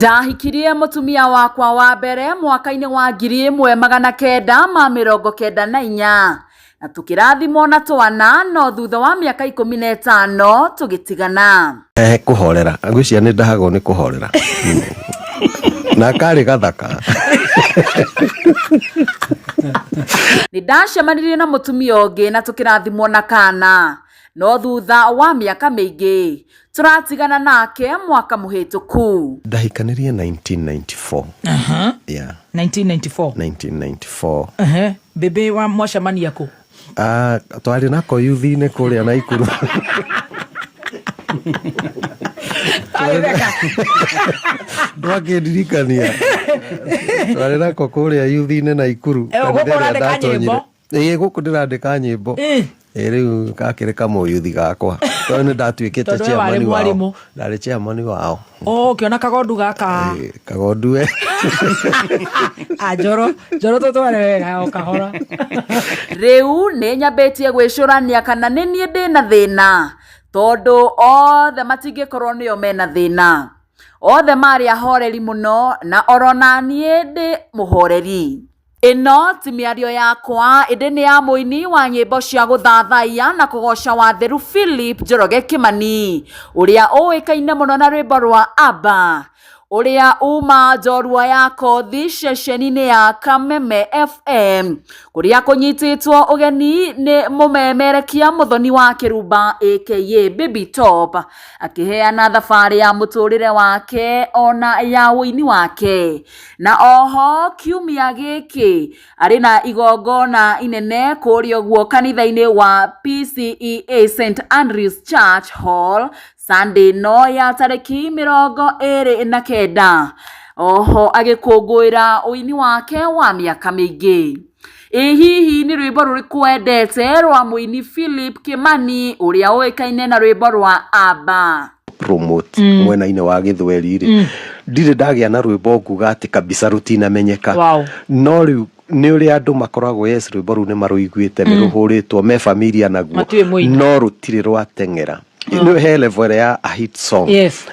Ndahikirie mutumia wakwa wa mbere mwaka-ini wa 1994 na tukirathimwo na twana no thutha wa miaka 15 tugitigana. Kuhorera ngwiciria ni ndahagwo ni kuhorera na kari gathaka. Ni ndacemanirie na mutumia ungi na tukirathimwo na kana no thutha wa miaka mingi turatigana nake mwaka muhituku. Ndahikanirie 1994. Yeah. 1994. Bebe wa mwacemani yako? Twari nako yuthi-ini kuria Naikuru. Ndwakindirikania twari nako kuria yuthi-ini Naikuru. Guku ndirandika nyimbo. Riu gakiri kamuyuthi gakwa tondũ ndatuĩkĩte chairman wao. Ndarĩ chairman wao. Kiona kagondu gaka. Kagondu we. Njoro tũtware wega o kahora. Riu nĩ nyambĩtie gwĩcũrania kana nĩ niĩ ndĩna thĩna tondũ othe matingĩkorwo nĩo mena thĩna. Othe marĩ ahoreri mũno na orona niĩ ndĩ mũhoreri. Ino ti mĩario yakwa ĩndĩ nĩ ya mũini wa nyĩmbo cia gũthathaiya na kũgoca wa Theru Philip Njoroge Kimani ũrĩa ũĩkaine mũno na rwĩmbo rwa Aba ũrĩa uma njorua ya kothi ceceni-inĩ ya Kameme FM kũrĩa kũnyitĩtwo ũgeni nĩ mũmemerekia Muthoni wa Kĩrumba aka Baby Top akĩheana thabarĩ ya mũtũrĩre wake ona ya ũini wake. Na oho kiumia gĩkĩ arĩ na igongona inene kũrĩa ũguo kanitha-inĩ wa PCEA St Andrews Church Hall Sunday no ya tarĩki 29. Oho agĩkũngũĩra ũini wake wa mĩaka mĩingĩ. Hihi nĩ rwĩmbo rũrĩkũ wendete rwa mũini Philip Kimani ũrĩa ũĩkaine na rwĩmbo rwa Aba? Promote mwena-inĩ wa Gĩthweri ndirĩ ndagĩa na rwĩmbo nguga atĩ kabisa rutinamenyeka. No rĩu nĩ ũrĩa andũ makoragwo rwĩmbo rũu nĩ marũiguĩte nĩ rũhũrĩtwo me familia naguo no rũtirĩ rwateng'era. He level ya a hit song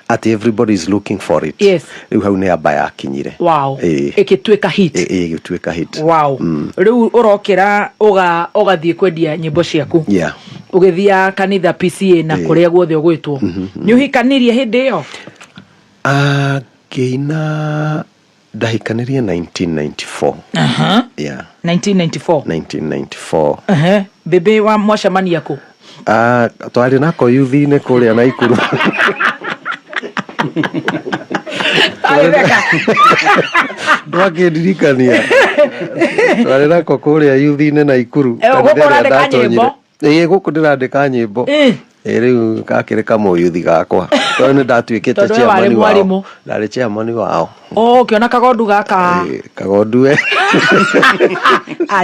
at everybody is looking for it. Riu hau nĩ Aba yakinyire. Ĩgĩtuĩka hit. Ĩgĩtuĩka hit. Riu ũrokĩra ũgathiĩ kwendia nyĩmbo ciaku. Ũgĩthia kanitha PCA na kũrĩa guothe ũgwĩtwo. Nĩ ũhikanirie hĩndĩ ĩyo? Ngĩina ndahikanirie 1994. 1994. Bebe wa mwacemani yako? Twari nako yuthi-ini kuria Naikuru. Ndwakindirikania twari nako kuria yuthi-ini Naikuru. Guku ndirandika nyimbo. Riu gakiri kamuyuthi gakwa tondũ nĩ ndatuĩkĩte chairman wao. Ndarĩ chairman wao. Kiona kagondu gaka. Kagondu we.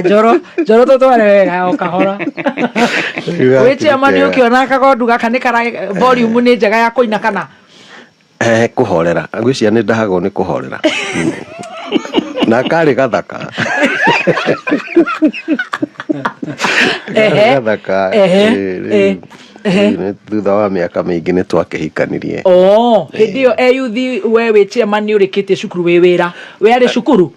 Njoro tũtware wega o kahora. Wĩ chairman ũkiona kagondu gaka nĩ kara volume nĩ njega ya kũina kana? Kuhorera ngwiciria nĩ ndahagwo nĩ kuhorera na kari gathaka. Gathaka. Thutha wa miaka mĩingĩ nĩ twakĩhikanirie. Hĩndĩ ĩyo eyuthi we wĩ chairman ũrĩkĩtie cukuru wĩ wĩra we arĩ cukuru?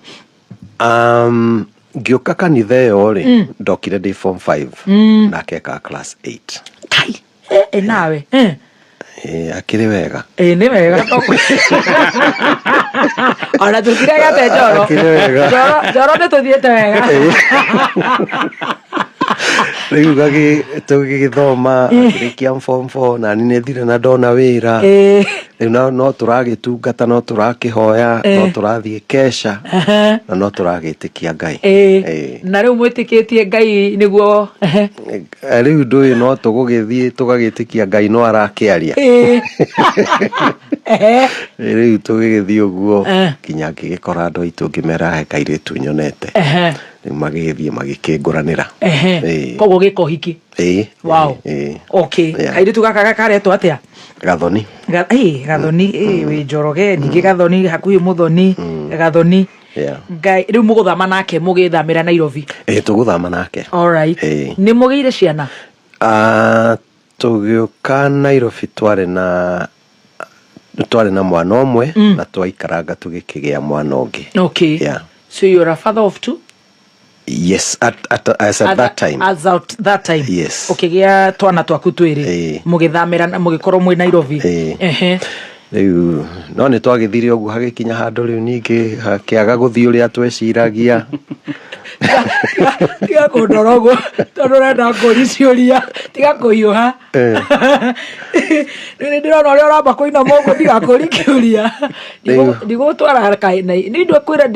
Ngĩũka kanitha ĩyo rĩ ndokire ndĩ form 5 nake ka class 8. Nawe akĩrĩ wega. Nĩ wega ona tũkire gate Njoro. Njoro nĩ tũthiĩte wega. Rĩu tũgĩgĩthoma akĩrĩkia form 4 na nĩ thire na ndona wĩra. Rĩu no tũragĩtungata no tũrakĩhoya no tũrathiĩ kesha na no tũragĩtĩkia Ngai. Na rĩu mwĩtĩkĩtie Ngai nĩguo? Rĩu ndũĩ no tũgũgĩthiĩ tũgagĩtĩkia Ngai no arakĩaria. Rĩu tũgĩgĩthiĩ ũguo kinya ngĩgĩkora andũ aitũ ngĩmera he kairĩtu nyonete. Magĩgĩthiĩ magĩkĩngũranĩra. Koguo gĩko hiki? Kairĩtu gaka karetwo atĩa? Gathoni. Gathoni wĩ Njoroge ningĩ Gathoni hakuhĩ Muthoni Gathoni. Ngai rĩu mũgũthama nake mũgĩthamĩra Nairobi? Tũgũthama nake. Nĩ mũgĩire ciana? Tũgĩũka Nairobi twarĩ na twarĩ na mwana ũmwe na twaikaranga tũgĩkĩgĩa mwana ũngĩ. Okay. Yeah. So you're a father of 2? Yes, at that time. As at that time. Yes. Ukigĩa twana twaku twĩrĩ mũgĩthamĩra mũgĩkorwo mwĩ Nairobi. Rĩu no nĩ twagĩthire ũguo hagĩkinya handũ rĩu ningĩ hakĩaga gũthiĩ ũrĩa tweciragia. Tiga kũndora ũguo tondũ ũrenda ngũri ciũria tiga kũhiũha. Nĩ ndĩrona ũrĩa ũramba kũinama ũguo tiga kũri kĩũria. Ndigũtwara kaĩ nĩ kwĩra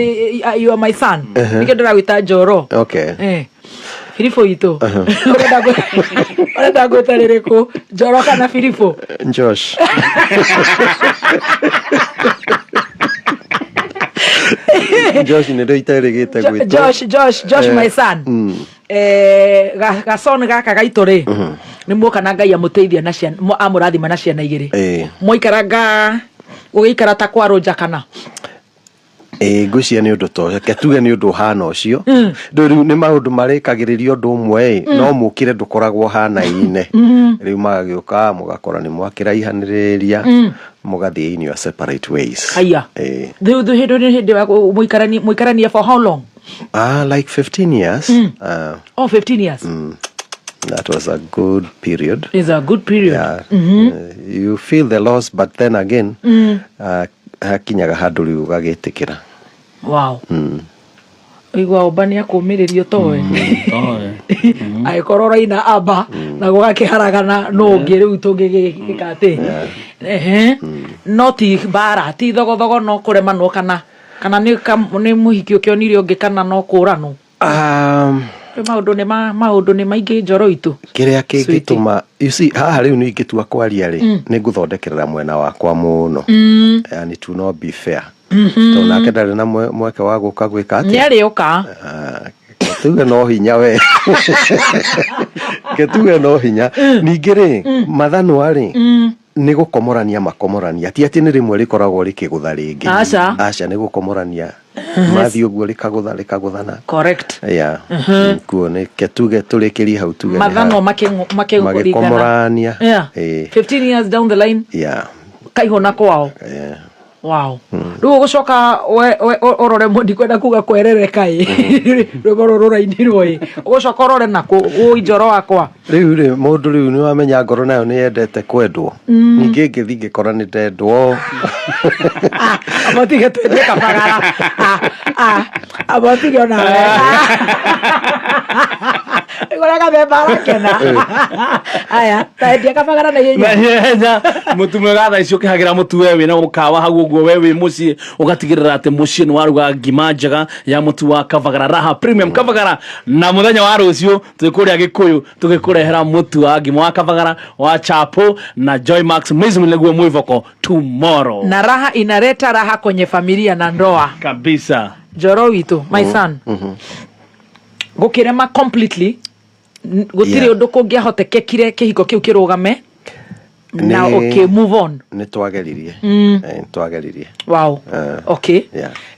you are my son. Nĩkĩo ndĩragwĩta Njoro. Okay. Filipo ito. Urenda gwĩta rĩrĩkũ? Njoro kana Filipo? Josh. Josh nĩ rĩitarĩgĩte gwĩtwo. Josh my son. Gacon gaka gaitũ rĩ nĩ muoka na Ngai amũteithia na ciana amũrathima na ciana igĩrĩ. Mwikaranga ũgĩikara ta kwa Roja kana? Ngwĩciria nĩ ũndũ to tuge nĩ ũndũ hana ũcio rĩu nĩ maũndũ marĩkagĩrĩrio ũndũ ũmwe no mũkire ndũkoragwo hana-inĩ rĩu magagĩũka mũgakora nĩ mwakĩraihanĩrĩria mũgathiĩ in your separate ways. Aya hĩndĩ mũikaranie for how long? Like 15 years. 15 years. That was a good period. It's a good period. Yeah. You feel the loss but then again hakinyaga handũ rĩu ũgagĩtĩkĩra. Wow. Igua ũbania kũmĩrĩrio towe. Agĩkorwo raina amba na gũgakĩharagana no ũngĩ rĩu tũngĩgĩka atĩ. No ti mbara ti thogothogo no kũremanwo kana nĩ mũhiki ũkĩonire ũngĩ kana no kũranwo. Maũndũ nĩ maingĩ Njoro itũ. Kĩrĩa kĩngĩtũma you see haha rĩu nĩ ingĩtua kwaria rĩ nĩ ngũthondekerera mwena wakwa mũno. Yani to not be fair. Tondũ nake ndarĩ na mweke wa gũka gwĩka atĩ. Nĩarĩũka. Tuge no hinya we. Tuge no hinya. Ningĩ rĩ mathanwa rĩ nĩ gũkomorania makomorania ti atĩ nĩ rĩmwe rĩkoragwo rĩkĩgũtha rĩngĩ. Aca nĩ gũkomorania mathiĩ ũguo rĩkagũthana. Correct. Yeah. Kuo nĩ tuge tũrĩkĩrie hau tuge mathanwa makĩkomorania. 15 years down the line. Yeah. Kaihona kwao. Yeah. Wow. Rĩu ũgũcoka ũrore ndikwenda kuga kwerereka rwĩmbo rũrũ rũrainirwo ũgũcoka ũrore nakũ Njoro wakwa. Rĩu mũndũ rĩu nĩ wamenya ngoro nayo nĩ yendete kwendwo ningĩ ngĩthiĩ ngĩkora nĩ ndendwo. Amatige twende kabagara. Amatige ona Igora beba rakena. Aya, taendia kabagara na yenya. Mutu mwega thaa icio ũkĩhagĩra mũtu wewe na mũkawa hau ũguo wewe mũciĩ ũgatigĩrĩra atĩ mũciĩ nĩ waruga ngima njega ya mũtu wa Kabagara Raha Premium Kabagara na mũthenya wa rũciũ tũkũrĩa Gĩkũyũ tũgĩkũrehera mũtu wa ngima wa Kabagara wa Chapo na Joy Max mwezi mleguo mwivoko tomorrow. Na raha inaleta raha kwenye familia na ndoa kabisa. Njoro witũ my son. Gũkĩrema completely gũtirĩ ũndũ kũngĩahotekekire kĩhiko kĩu kĩrũgame. Na okay move on. Nĩ twageririe. Twageririe. Wow. Okay.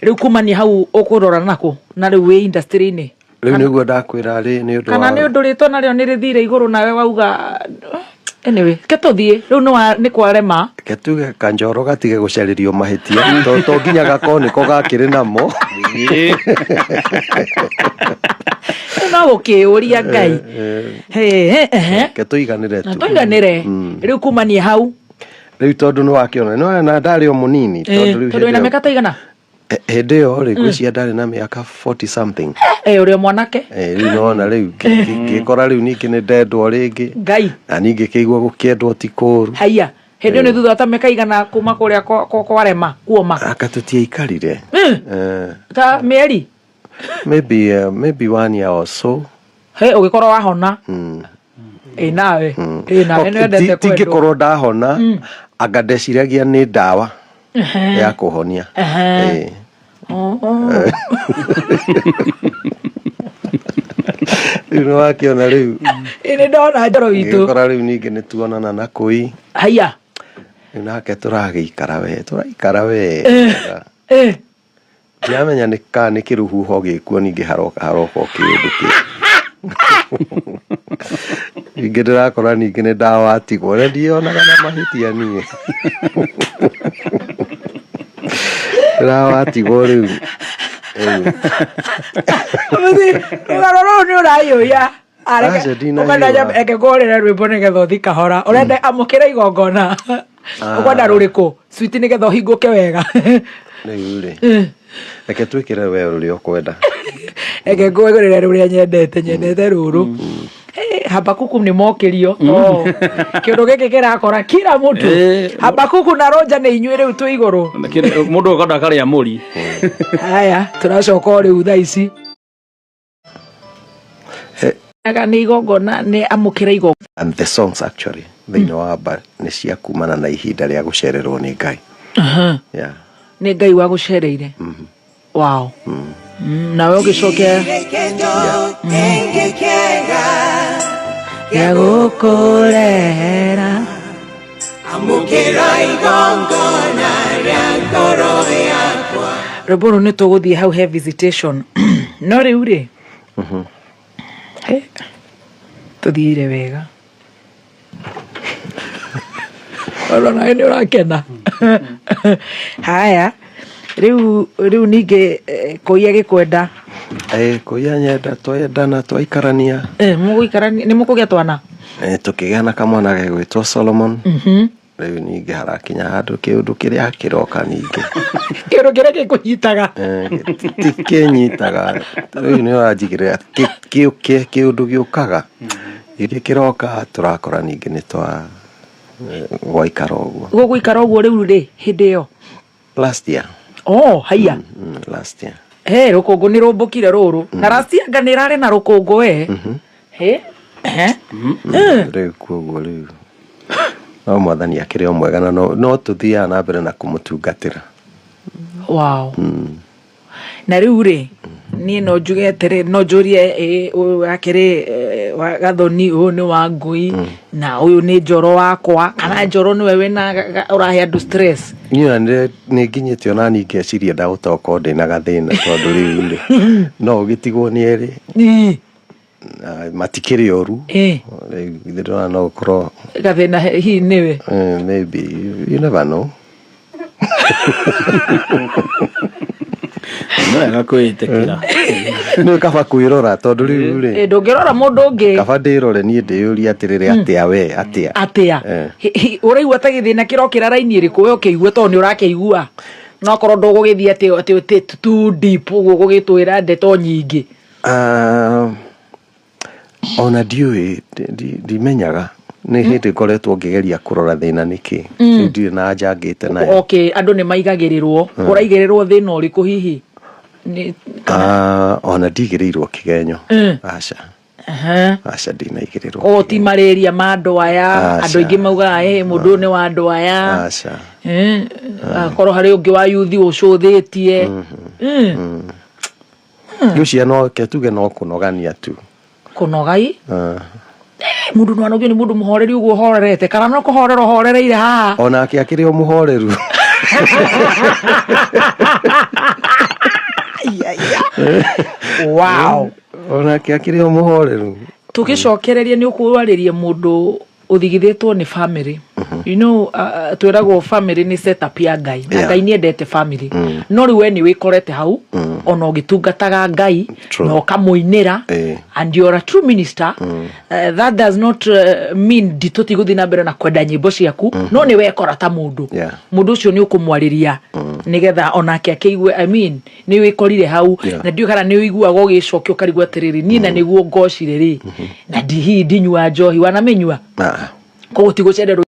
Rĩu kumania hau ũkũrora nako na rĩu wĩ industry-inĩ. Rĩu nĩguo ndakwĩra rĩ nĩ ũndũ wa. Kana nĩ ũndũ rĩtwa narĩo nĩ rĩthire igũrũ nawe wauga anyway ketũthiĩ rĩu nĩ kwarema. Ketuge Kanjoro gatige gũcarĩrio mahĩtia to nginya gako nĩko gakĩrĩ namo. No gũkĩũria Ngai. Ketũiganĩre tu. Tũiganĩre. Rĩu kumania hau. Rĩu tondũ nĩ wakĩona no na ndarĩ o mũnini tondũ ina mĩaka taigana. Hĩndĩ ĩyo rĩ ngwĩciria ndarĩ na mĩaka 40 something. Ũrĩa mwanake. Rĩu nona rĩu ngĩkora rĩu ningĩ nĩ ndendwo rĩngĩ. Ngai. Na ningĩ kĩigua gũkĩendwo ti kũru. Haiya. Hĩndĩ ĩyo nĩ thutha ta mĩaka igana kuma kũrĩa kwarema kuoma. Tũtiaikarire. Ta mĩeri. Maybe 1 year or so. Ũgĩkorwo wahona. Nawe. Nawe nĩ wendete kwendwo. Tingĩkorwo ndahona anga ndeciragia nĩ ndawa ya kũhonia. Rĩu nĩ wakĩona rĩu. Nĩ ndona Njoro witũ. Ngĩkora rĩu ningĩ nĩ tuonana na kũi. Haiya. Rĩu nake tũragĩikara we. Ndiamenya nĩ kĩrũhuho gĩkuo ningĩ haroka kĩũndũ kĩu. Ingĩndĩrakora ningĩ nĩ ndawatigwo ũrĩa ndionaga na mahĩtia niĩ ndawatigwo rĩu rũgarũ nĩ ũrayũia ũkanda ngorĩre rwĩmbo nĩgetha ũthi kahora ũrenda amũkĩra igongona ũkwenda rũrĩkũ switi nĩgetha ũhingũke wega rĩu rĩ reke twĩkĩre we rũrĩa ũkwenda reke ngwĩrĩre rũrĩa nyendete rũrũ Habakuku nĩ mokĩrio kĩndũ gĩkĩ kĩrakora kila mũndũ Habakuku na Roja nĩ inyuĩ rĩu twĩ igũrũ mũndũ ũkanda karĩa mũri haya tũracoka rĩu thaa ici nĩ igongona nĩ amũkĩra igongona and the songs actually thĩinĩ wa amba nĩ cia kumana na ihinda rĩa gũcererwo nĩ Ngai nĩ Ngai wa gũcereire wow nawe ũgĩcokea ya gũkũrehera amũkĩra igongona rĩa ngoro yakwa rwĩmbo rũu nĩ tũgũthiĩ hau he visitation no rĩu rĩ tũthiire wega nawe nĩ ũrakena haya rĩu ningĩ kũiya gĩkwenda kũiya nyenda twendana twaikarania mũgũikarania nĩ mũkũgĩa twana tũkĩgĩa na kamwana gegwĩtwo Solomon rĩu ningĩ harakinya handũ kĩũndũ kĩrĩa kĩroka ningĩ kĩũndũ kĩrĩa gĩkũnyitaga tikĩnyitaga rĩu nĩ ũranjigĩrĩra kĩũndũ gĩũkaga gĩkĩ kĩroka tũrakora ningĩ nĩ twa gũikara ũguo gũgũikara ũguo rĩu rĩ hĩndĩ ĩyo last year haya last year rũkũngũ nĩ rũmbũkire rũrũ na last year nĩ rarĩ na rũkũngũ rĩu kuoguo rĩu no mwathani akĩrĩ o mwega na no tũthiaga na mbere na kũmũtungatĩra wow na rĩu rĩ niĩ no njuge atĩrĩ no njũrie akĩrĩ Gathoni ũyũ nĩ wa Ngui na ũyũ nĩ Njoro wakwa kana Njoro nĩwe wĩna ũrahe andũ stress niĩ nĩ nginyĩte ona niĩ ngeciria ndagũtoka ndĩna gathĩna tondũ rĩu rĩ no ũgĩtigwo nĩ erĩ matikĩrĩ ũru rĩu ndĩrona no ũkorwo gathĩna hihi nĩwe maybe you never know Mwega kwĩtĩkĩra nĩ kaba kwĩrora tondũ rĩu rĩ ndũngĩrora mũndũ ũngĩ kaba ndĩrore niĩ ndĩyũria atĩrĩrĩ atĩa we atĩa ũraigua ta gĩthĩna kĩrokĩra raini ĩrĩkũ we ũkĩigua tondũ nĩ ũrakĩigua no korwo ndũgũgĩthiĩ atĩ too deep ũguo gũgĩtwĩra ndeto nyingĩ ona ndiũĩ ndimenyaga nĩ hĩndĩ ngoretwo ngĩgeria kũrora thĩna nĩkĩ ndirĩ na njangĩte nayo andũ nĩ maigagĩrĩrwo ũraigĩrĩrwo thĩna ũrĩkũ hihi ona ndigĩrĩirwo kĩgenyo aca ndinaigĩrĩrwo ti marĩria ma andũ aya andũ aingĩ maugaga mũndũ nĩ wa andũ aya korwo harĩ ũngĩ wa yuthi ũcũthĩtie gĩũcia no ke tuge no kũnogania tu kũnogai mundu no anogio ni mundu muhoreri uguo horerete kana no kuhorera horereire haha onake akiri o muhoreru wow onake akiri o muhoreru tugicokereria ni ukuwaririe mundu uthigithitwo ni family you know twiragwo family ni setup ya Ngai na Ngai ni endete family no riwe ni wikorete hau ona ugitungataga Ngai no kamuinira and you are a true minister that does not mean dituti guthi na mbere na kwenda nyimbo ciaku no ni wekora ta mundu ucio ni ukumwariria nigetha onake akeigue I mean ni wikorire hau na ndio kana ni uiguaga ugicokio karigwa atiriri ni na niguo ngocire ri na ndihi ndinyua njohi wanamenyua ko ti gucererwo